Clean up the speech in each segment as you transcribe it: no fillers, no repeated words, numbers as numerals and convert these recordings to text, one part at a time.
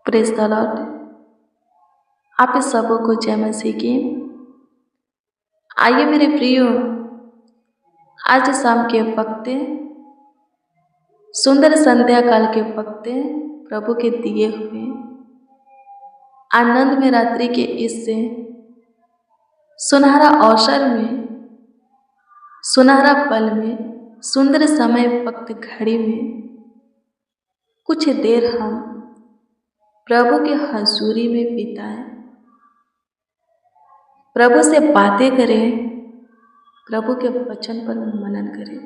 Praise the Lord. आप इस सबों को जय मसीह की। आइए मेरे प्रियो, आज शाम के वक्त, सुंदर संध्या काल के वक्त, प्रभु के दिए हुए आनंद में रात्रि के इस सुनहरा अवसर में, सुनहरा पल में, सुंदर समय वक्त घड़ी में कुछ देर हम प्रभु के हजूरी में बिताएं, प्रभु से बातें करें, प्रभु के वचन पर मनन करें।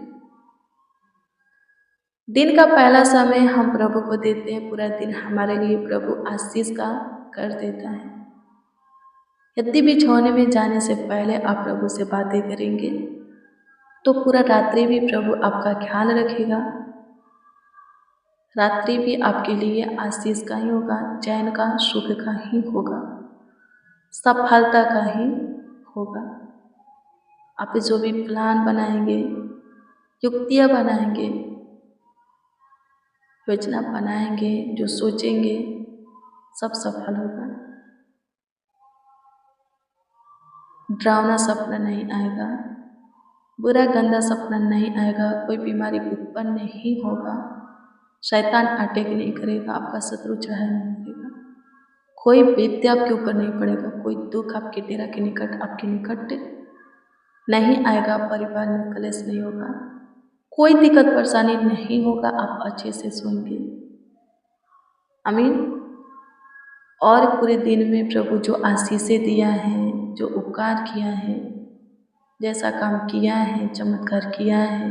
दिन का पहला समय हम प्रभु को देते हैं। पूरा दिन हमारे लिए प्रभु आशीष का कर देता है। यदि भी सोने में जाने से पहले आप प्रभु से बातें करेंगे तो पूरा रात्रि भी प्रभु आपका ख्याल रखेगा। रात्रि भी आपके लिए आशीष का ही होगा, चैन का, सुख का ही होगा, सफलता का ही होगा। आप जो भी प्लान बनाएंगे, युक्तियाँ बनाएंगे, योजना बनाएंगे, जो सोचेंगे, सब सफल होगा। डरावना सपना नहीं आएगा, बुरा गंदा सपना नहीं आएगा, कोई बीमारी उत्पन्न नहीं होगा, शैतान अटैक नहीं करेगा, आपका शत्रु चढ़ाई नहीं करेगा, कोई विपत्ति आपके ऊपर नहीं पड़ेगा, कोई दुख आपके डेरा के निकट, आपके निकट नहीं आएगा, परिवार में कलेश नहीं होगा, कोई दिक्कत परेशानी नहीं होगा, आप अच्छे से सोएंगे। आमीन। और पूरे दिन में प्रभु जो आशीषें दिया है, जो उपकार किया है, जैसा काम किया है, चमत्कार किया है,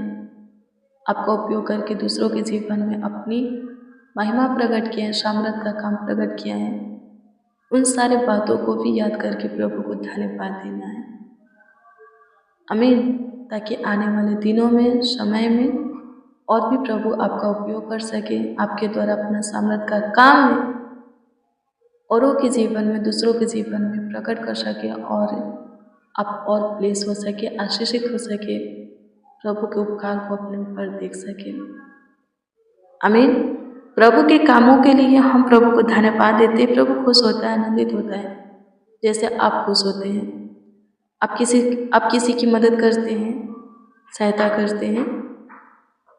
आपका उपयोग करके दूसरों के जीवन में अपनी महिमा प्रकट किया है, सामर्थ का काम प्रकट किया है, उन सारे बातों को भी याद करके प्रभु को धन्यवाद देना है। आमीन। ताकि आने वाले दिनों में, समय में और भी प्रभु आपका उपयोग कर सके, आपके द्वारा अपना सामर्थ का काम में औरों के जीवन में, दूसरों के जीवन में प्रकट कर सके और आप और प्लेस हो सके, आशीषित हो सके, प्रभु के उपकार को अपने ऊपर देख सके। आमीन। प्रभु के कामों के लिए हम प्रभु को धन्यवाद देते हैं। प्रभु खुश होता है, आनंदित होता है, जैसे आप खुश होते हैं। आप किसी की मदद करते हैं, सहायता करते हैं,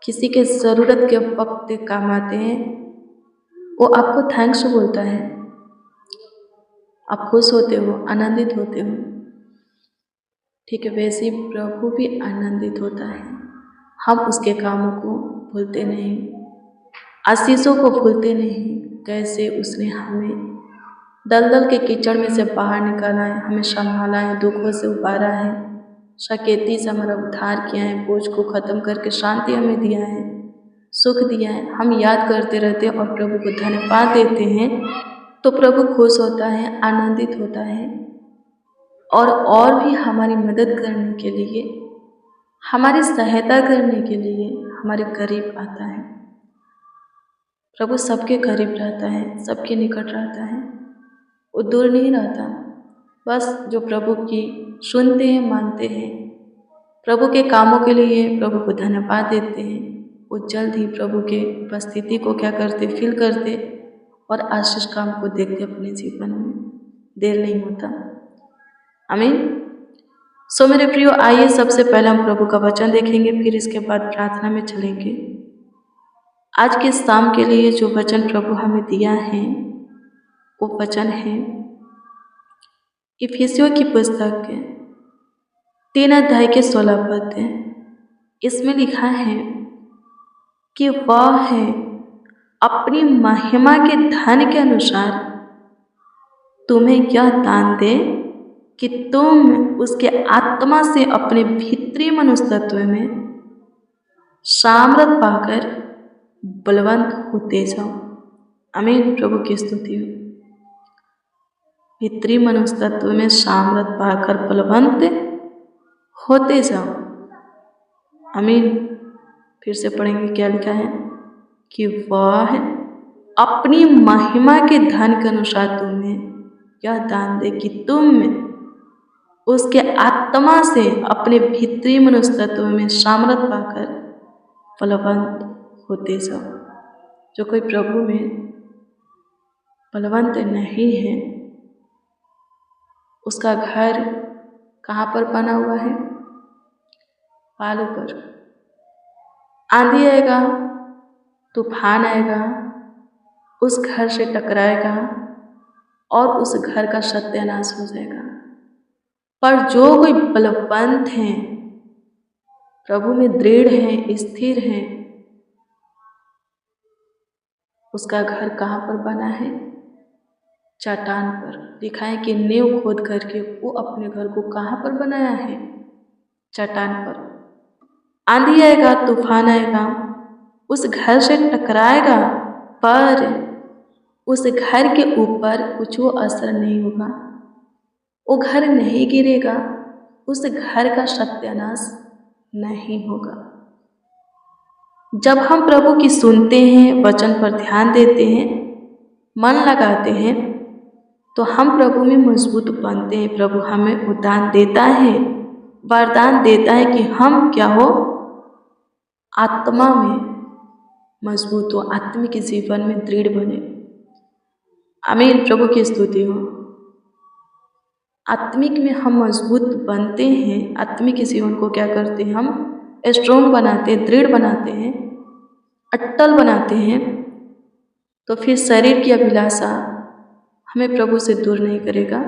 किसी के ज़रूरत के वक्त काम आते हैं, वो आपको थैंक्स बोलता है, आप खुश होते हो, आनंदित होते हो। ठीक है, वैसे ही प्रभु भी आनंदित होता है। हम उसके कामों को भूलते नहीं, आशीषों को भूलते नहीं। कैसे उसने हमें दलदल के कीचड़ में से बाहर निकाला है, हमें संभाला है, दुखों से उबारा है, शकेती से हमारा उद्धार किया है, बोझ को ख़त्म करके शांति हमें दिया है, सुख दिया है। हम याद करते रहते हैं और प्रभु को धन्यवाद देते हैं तो प्रभु खुश होता है, आनंदित होता है और भी हमारी मदद करने के लिए, हमारी सहायता करने के लिए हमारे करीब आता है। प्रभु सबके करीब रहता है, सबके निकट रहता है, वो दूर नहीं रहता। बस जो प्रभु की सुनते हैं, मानते हैं, प्रभु के कामों के लिए प्रभु को धन्यवाद देते हैं, वो जल्द ही प्रभु के उपस्थिति को क्या करते, फील करते और आशीष काम को देखते अपने जीवन में। देर नहीं होता। आमीन। सो मेरे प्रियो, आइए सबसे पहले हम प्रभु का वचन देखेंगे, फिर इसके बाद प्रार्थना में चलेंगे। आज के शाम के लिए जो वचन प्रभु हमें दिया है वो वचन है इफिसियों की पुस्तक के 3 अध्याय के 16 पद है। इसमें लिखा है कि वह है अपनी महिमा के धन के अनुसार तुम्हें यह दान दे कि तुम उसके आत्मा से अपने भीतरी मनुष्यत्व में सामर्थ पाकर बलवंत होते जाओ। आमीन। प्रभु की स्तुति हो। भीतरी मनुष्यत्व में सामर्थ पाकर बलवंत होते जाओ। आमीन। फिर से पढ़ेंगे, क्या लिखा है कि वह अपनी महिमा के धन के अनुसार तुम्हें यह दान दे कि तुम उसके आत्मा से अपने भीतरी मनुष्यत्व में सामर्थ पाकर बलवंत होते जाओ। जो कोई प्रभु में बलवंत नहीं है, उसका घर कहाँ पर बना हुआ है? बालू पर। आंधी आएगा, तूफान आएगा, उस घर से टकराएगा और उस घर का सत्यानाश हो जाएगा। पर जो कोई बलवंत हैं, प्रभु में दृढ़ हैं, स्थिर हैं, उसका घर कहाँ पर बना है? चट्टान पर। लिखा है कि नींव खोद करके वो अपने घर को कहाँ पर बनाया है? चट्टान पर। आंधी आएगा, तूफान आएगा, उस घर से टकराएगा, पर उस घर के ऊपर कुछ वो असर नहीं होगा, वो घर नहीं गिरेगा, उस घर का सत्यानाश नहीं होगा। जब हम प्रभु की सुनते हैं, वचन पर ध्यान देते हैं, मन लगाते हैं, तो हम प्रभु में मजबूत बनते हैं। प्रभु हमें उदान देता है, वरदान देता है कि हम क्या हो? आत्मा में मजबूत हो, आत्मिक जीवन में दृढ़ बने। आमीन। प्रभु की स्तुति हो। आत्मिक में हम मजबूत बनते हैं, आत्मिक जीवन को क्या करते हैं? हम स्ट्रॉन्ग बनाते हैं, दृढ़ बनाते हैं, अटल बनाते हैं। तो फिर शरीर की अभिलाषा हमें प्रभु से दूर नहीं करेगा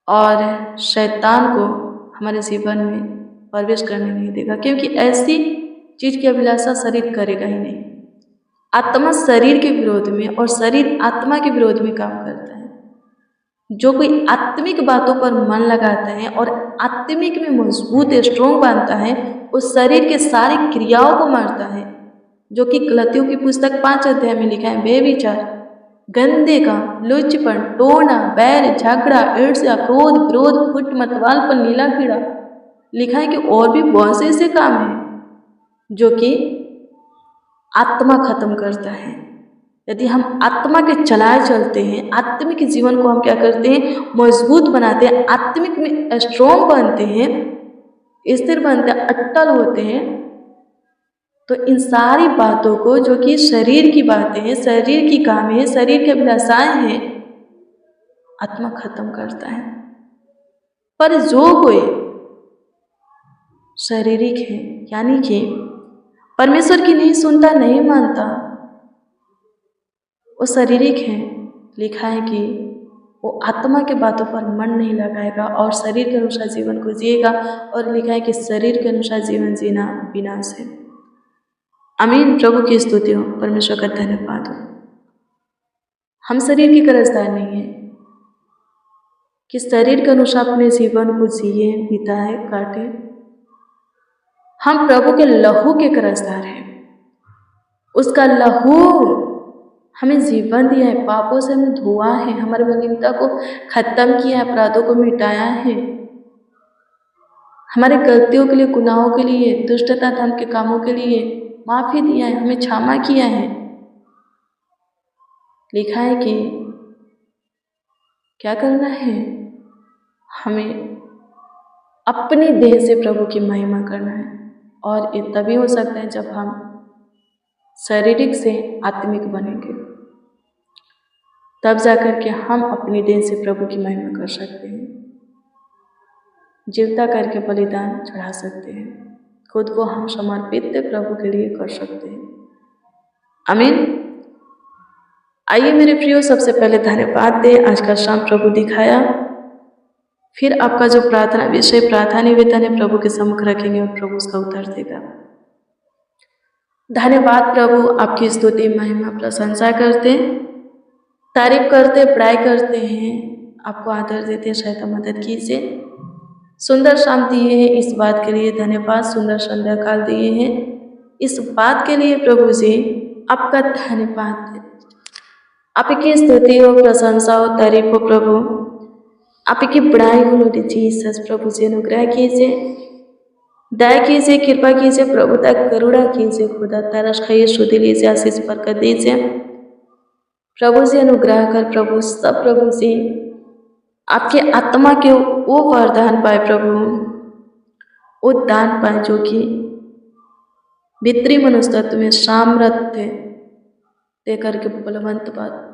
और शैतान को हमारे जीवन में प्रवेश करने नहीं देगा, क्योंकि ऐसी चीज़ की अभिलाषा शरीर करेगा ही नहीं। आत्मा शरीर के विरोध में और शरीर आत्मा के विरोध में काम करता है। जो कोई आत्मिक बातों पर मन लगाता है और आत्मिक में मजबूत स्ट्रॉन्ग बनता है, उस शरीर के सारी क्रियाओं को मारता है, जो कि गलतियों की पुस्तक 5 अध्याय में लिखा है। बेविचार, गंदे काम, लुचपन, टोना, बैर, झगड़ा, ईर्ष्या, क्रोध, विरोध, फुट, मतवालपन, नीला कीड़ा। लिखा है कि और भी बहुत से ऐसे काम हैं जो कि आत्मा खत्म करता है। यदि हम आत्मा के चलाए चलते हैं, आत्मिक जीवन को हम क्या करते हैं? मजबूत बनाते हैं, आत्मिक में स्ट्रॉन्ग बनते हैं, स्थिर बनते हैं, अटल होते हैं, तो इन सारी बातों को, जो कि शरीर की बातें हैं, शरीर की कामें हैं, शरीर की अभिलाषाएं हैं, आत्मा खत्म करता है। पर जो कोई शारीरिक है, यानी कि परमेश्वर की नहीं सुनता, नहीं मानता, वो शारीरिक है, लिखा है कि वो आत्मा के बातों पर मन नहीं लगाएगा और शरीर के अनुसार जीवन को जिएगा, और लिखा है कि शरीर के अनुसार जीवन जीना विनाश है। आमीन। प्रभु की स्तुति हो, परमेश्वर का धन्यवाद हो। हम शरीर की कर्जदार नहीं है कि शरीर के अनुसार अपने जीवन को जिए, बिताए, काटे। हम प्रभु के लहू के कर्जदार हैं। उसका लहू हमें जीवन दिया है, पापों से हमें धोआ है, हमारी मलिनता को खत्म किया है, अपराधों को मिटाया है, हमारे गलतियों के लिए, गुनाहों के लिए, दुष्टता धर्म के कामों के लिए माफ़ी दिया है, हमें क्षमा किया है। लिखा है कि क्या करना है? हमें अपनी देह से प्रभु की महिमा करना है, और ये तभी हो सकता है जब हम शारीरिक से आत्मिक बनेंगे, तब जाकर के हम अपनी देह से प्रभु की महिमा कर सकते हैं, जीवता करके बलिदान चढ़ा सकते हैं, खुद को हम समर्पित प्रभु के लिए कर सकते हैं। आमीन। आइए मेरे प्रियो, सबसे पहले धन्यवाद दें, आज का शाम प्रभु दिखाया। फिर आपका जो प्रार्थना विषय, प्रार्थना निवेदन है, प्रभु के सम्मुख रखेंगे और प्रभु उसका उत्तर देगा। धन्यवाद प्रभु, आपकी स्तुति, महिमा, प्रशंसा करते, तारीफ करते, बड़ाई करते हैं, आपको आदर देते हैं। सहायता मदद कीजिए। सुंदर शाम दिए हैं, इस बात के लिए धन्यवाद। सुंदर संध्या काल दिए हैं, इस बात के लिए प्रभु जी आपका धन्यवाद। आपकी स्तुति हो, प्रशंसा हो, तारीफ हो प्रभु, आपकी बड़ाई हो लॉर्ड जीसस। प्रभु जी अनुग्रह कीजिए, दया कीजिए, कृपा कीजिए, प्रभुता करुणा कीजिए, खुदा तरस खाइए, शुद्धि लीजिए, आशीष बरकत दीजिए। प्रभु जी अनुग्रह कर प्रभु, सब प्रभु जी आपके आत्मा के वो वरदान पाए प्रभु, वो दान पाए जो कि भीतरी मनुष्य तत्व में सामर्थ्य दे करके बलवंत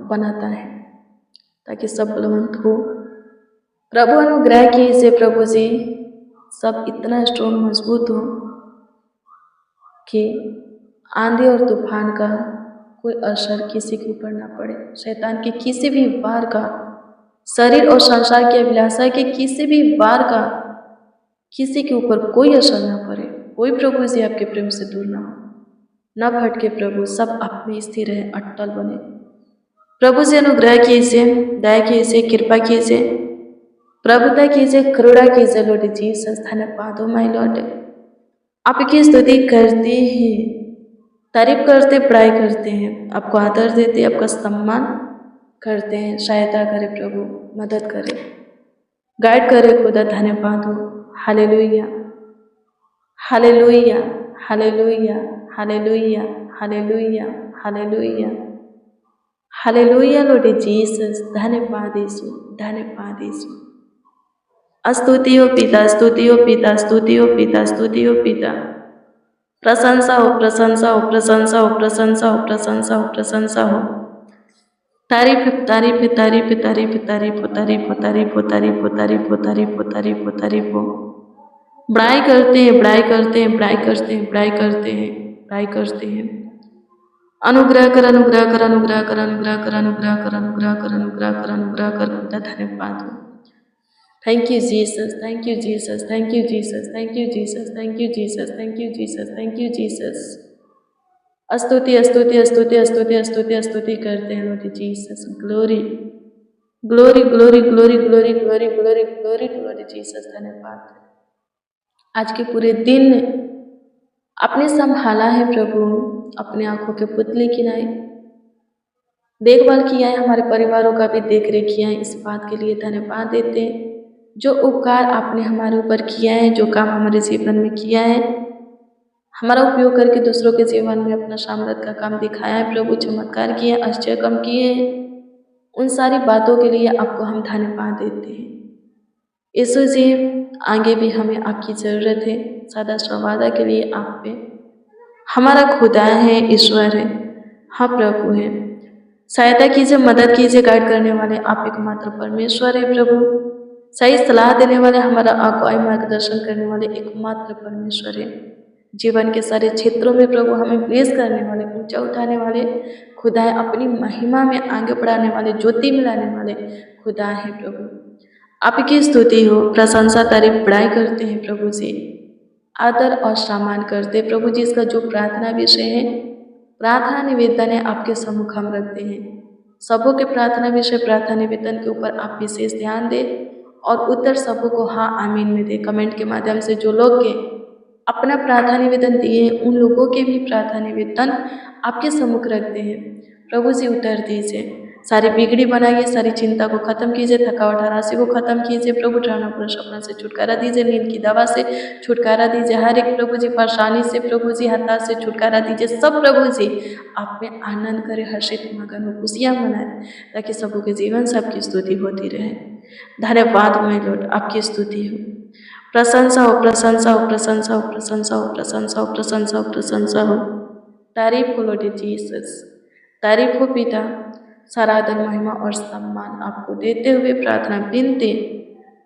बनाता है, ताकि सब बलवंत हो। प्रभु अनुग्रह कीजिए प्रभु जी, सब इतना स्ट्रॉन्ग मजबूत हो कि आंधी और तूफान का कोई असर किसी के ऊपर ना पड़े। शैतान के किसी भी वार का, शरीर और संसार की अभिलाषा के किसी भी वार का किसी के ऊपर कोई असर ना पड़े। कोई प्रभु जी आपके प्रेम से दूर ना हो, न भटके प्रभु, सब आप में स्थिर रहे, अटल बने। प्रभु जी अनुग्रह कीजिए, दया कीजिए, कृपा कीजिए, प्रभुता कीजिए, करुणा कीजिए लॉर्ड जीसस। धन्यवाद हो माय लॉर्ड, आपकी स्तुति करते हैं, तारीफ करते, बड़ाई करते हैं, आपको आदर देते, आपका सम्मान करते हैं। सहायता करे प्रभु, मदद करे, गाइड करे खुदा। धन्यवाद हो। Hallelujah, hallelujah, hallelujah, hallelujah, hallelujah, hallelujah, hallelujah Lord Jesus. धन्यवाद यीशु, धन्यवाद यीशु। स्तुति हो पिता, स्तुति हो पिता, स्तुति हो पिता, स्तुति हो पिता। प्रशंसा हो, प्रशंसा हो, प्रशंसा हो, प्रशंसा हो, प्रशंसा हो, प्रशंसा हो। तारीफ, तारीफ, तारीफ, तारीफ, तारीफ, तारीफ, तारीफ, तारीफ, तारीफ, तारीफ, तारीफ, तारीफ हो। बड़ाई करते हैं, बड़ाई करते हैं, बड़ाई करते हैं, बड़ाई करते हैं, बड़ाई करते हैं। अनुग्रह कर, अनुग्रह कर, अनुग्रह कर, अनुग्रह कर, अनुग्रह कर, अनुग्रह कर, अनुग्रह कर, अनुग्रह कर खुदा। धन्यवाद हो। Thank you Jesus, thank you Jesus, thank you Jesus, thank you Jesus, thank you Jesus, thank you Jesus, thank you Jesus। स्तुति, स्तुति, स्तुति, स्तुति, स्तुति, स्तुति करते हैं Lord Jesus. Glory, glory, glory, glory, glory, glory, glory, glory to Lord Jesus. धन्यवाद। आज के पूरे दिन आपने संभाला है प्रभु, अपने आंखों के पुतले किनाए देखभाल किया है, हमारे परिवारों का भी देख रेख किया है। इस बात के लिए धन्यवाद देते हैं। जो उपकार आपने हमारे ऊपर किया है, जो काम हमारे जीवन में किया है, हमारा उपयोग करके दूसरों के जीवन में अपना सामर्थ का काम दिखाया है प्रभु, चमत्कार किए, आश्चर्य काम किए, उन सारी बातों के लिए आपको हम धन्यवाद देते हैं। यीशु जी, आगे भी हमें आपकी ज़रूरत है। सदा वादा के लिए आप पे हमारा खुदा है, ईश्वर है, हाँ प्रभु है। सहायता कीजिए, मदद कीजिए, गाइड करने वाले आप एकमात्र परमेश्वर है प्रभु। सही सलाह देने वाले, हमारा अगुवाई मार्गदर्शन करने वाले एकमात्र परमेश्वर है। जीवन के सारे क्षेत्रों में प्रभु हमें ब्लेस करने वाले, ऊंचा उठाने वाले खुदा है। अपनी महिमा में आगे बढ़ाने वाले, ज्योति मिलाने वाले खुदा है प्रभु। आपकी स्तुति हो, प्रशंसा, तारीफ, बड़ाई करते हैं प्रभु जी, आदर और सम्मान करते प्रभु जी। इसका जो प्रार्थना विषय है, प्रार्थना निवेदन है, आपके सम्मुख हम रखते हैं। सबों के प्रार्थना विषय, प्रार्थना निवेदन के ऊपर आप विशेष ध्यान दें और उत्तर सबों को हाँ आमीन में दे। कमेंट के माध्यम से जो लोग के अपना प्रार्थना निवेदन दिए, उन लोगों के भी प्रार्थना निवेदन आपके सम्मुख रखते हैं। प्रभु जी उत्तर दीजिए, सारी बिगड़ी बनाइए, सारी चिंता को खत्म कीजिए, थकावट हरासी को खत्म कीजिए प्रभु। डराना पूरा सपना से छुटकारा दीजिए, नींद की दवा से छुटकारा दीजिए, हर एक प्रभु जी परेशानी से प्रभु जी, हताश से छुटकारा दीजिए। सब प्रभु जी आप में आनंद करे, हर्षित मगन हो, खुशियाँ मनाए, ताकि सबों के जीवन सबकी स्तुति होती रहे। धन्यवाद माय लॉर्ड, आपकी स्तुति हो, प्रशंसा हो, प्रशंसा हो, प्रशंसा हो, प्रशंसा हो, प्रशंसा हो, प्रशंसा हो, प्रशंसा हो। तारीफ हो लॉर्ड जीसस, तारीफ हो पिता। सारा आदर, महिमा और सम्मान आपको देते हुए प्रार्थना विनती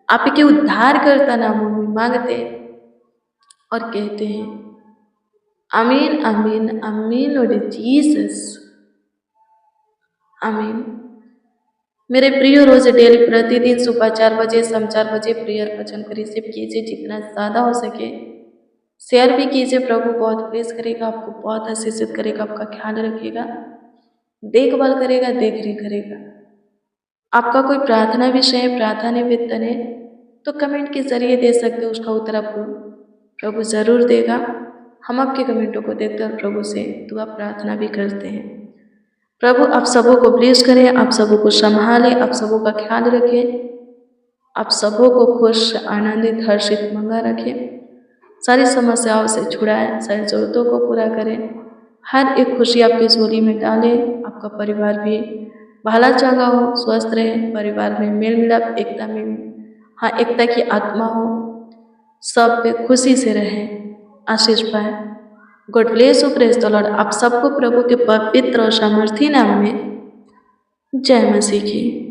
आपके उद्धारकर्ता नामों में मांगते और कहते हैं आमीन, आमीन, आमीन लॉर्ड जीसस, आमीन। मेरे प्रिय, रोज डेली प्रतिदिन सुबह 4 बजे, शाम 4 बजे प्रेयर वचन को रिसीव कीजिए, जितना ज़्यादा हो सके शेयर भी कीजिए। प्रभु बहुत प्रेस करेगा, आपको बहुत आशीषित करेगा, आपका ख्याल रखेगा, देखभाल करेगा, देख रेख करेगा। आपका कोई प्रार्थना विषय है, प्रार्थना निवेदन है, तो कमेंट के जरिए दे सकते हो, उसका उत्तर आपको प्रभु ज़रूर देगा। हम आपके कमेंटों को देखकर प्रभु से दुआ प्रार्थना भी करते हैं। प्रभु आप सबों को ब्लेस करें, आप सबों को संभालें, आप सबों का ख्याल रखें, आप सबों को खुश, आनंदित, हर्षित मंगा रखें, सारी समस्याओं से छुड़ाएं, सारी ज़रूरतों को पूरा करें, हर एक खुशी आपकी झोली में डालें। आपका परिवार भी भला चंगा हो, स्वस्थ रहे, परिवार में मेल मिलाप, एकता में, हाँ एकता की आत्मा हो, सब पे खुशी से रहें, आशीष पाए। God bless you, praise the Lord. आप सबको प्रभु के पवित्र और सामर्थी नाम में जय मसीह की।